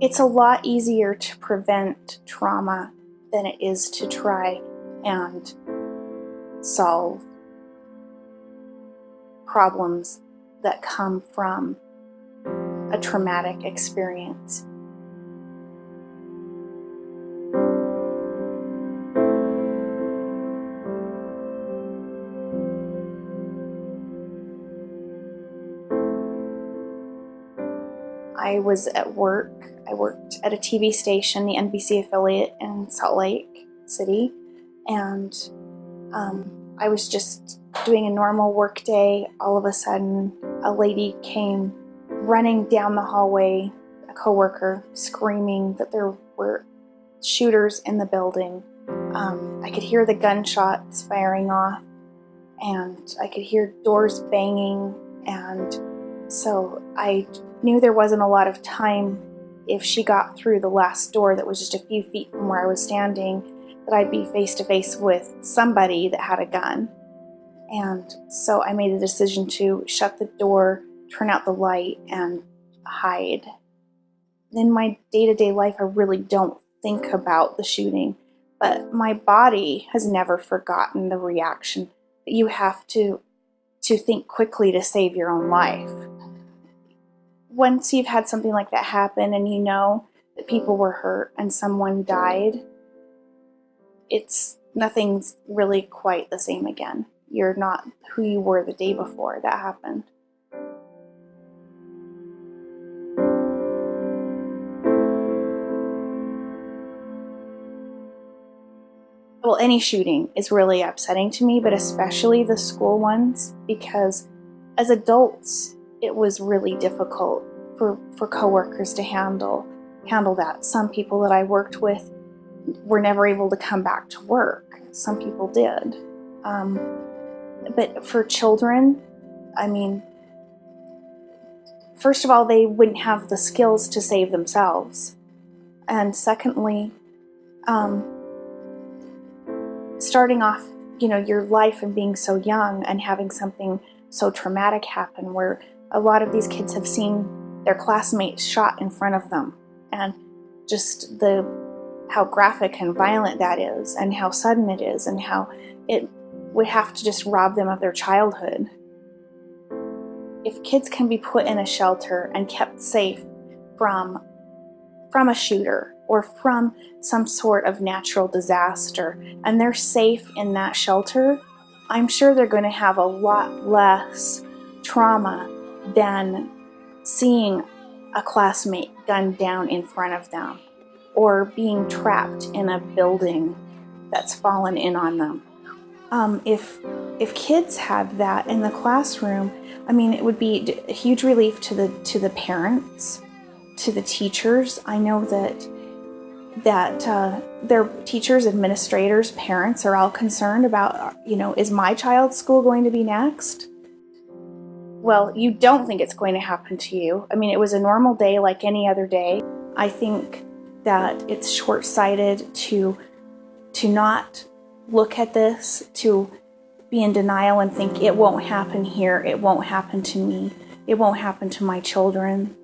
It's a lot easier to prevent trauma than it is to try and solve problems that come from a traumatic experience. I was at work. I worked at a TV station, the NBC affiliate in Salt Lake City, and I was just doing a normal work day. All of a sudden, a lady came running down the hallway, a coworker, screaming that there were shooters in the building. I could hear the gunshots firing off, and I could hear doors banging, and so I knew there wasn't a lot of time if she got through the last door that was just a few feet from where I was standing, that I'd be face to face with somebody that had a gun. And so I made a decision to shut the door, turn out the light, and hide. In my day-to-day life, I really don't think about the shooting, but my body has never forgotten the reaction that you have to think quickly to save your own life. Once you've had something like that happen and you know that people were hurt and someone died, nothing's really quite the same again. You're not who you were the day before that happened. Well, any shooting is really upsetting to me, but especially the school ones, because as adults, it was really difficult for coworkers to handle that. Some people that I worked with were never able to come back to work. Some people did. But for children, I mean, first of all, they wouldn't have the skills to save themselves. And secondly, starting off, your life and being so young and having something so traumatic happen, where a lot of these kids have seen their classmates shot in front of them, and just how graphic and violent that is, and how sudden it is, and how it would have to just rob them of their childhood. If kids can be put in a shelter and kept safe from a shooter or from some sort of natural disaster, and they're safe in that shelter, I'm sure they're going to have a lot less trauma than seeing a classmate gunned down in front of them, or being trapped in a building that's fallen in on them. If kids had that in the classroom, I mean, it would be a huge relief to the parents, to the teachers. I know that their teachers, administrators, parents are all concerned about, is my child's school going to be next? Well, you don't think it's going to happen to you. I mean, it was a normal day like any other day. I think that it's short-sighted to not look at this, to be in denial and think it won't happen here, it won't happen to me, it won't happen to my children.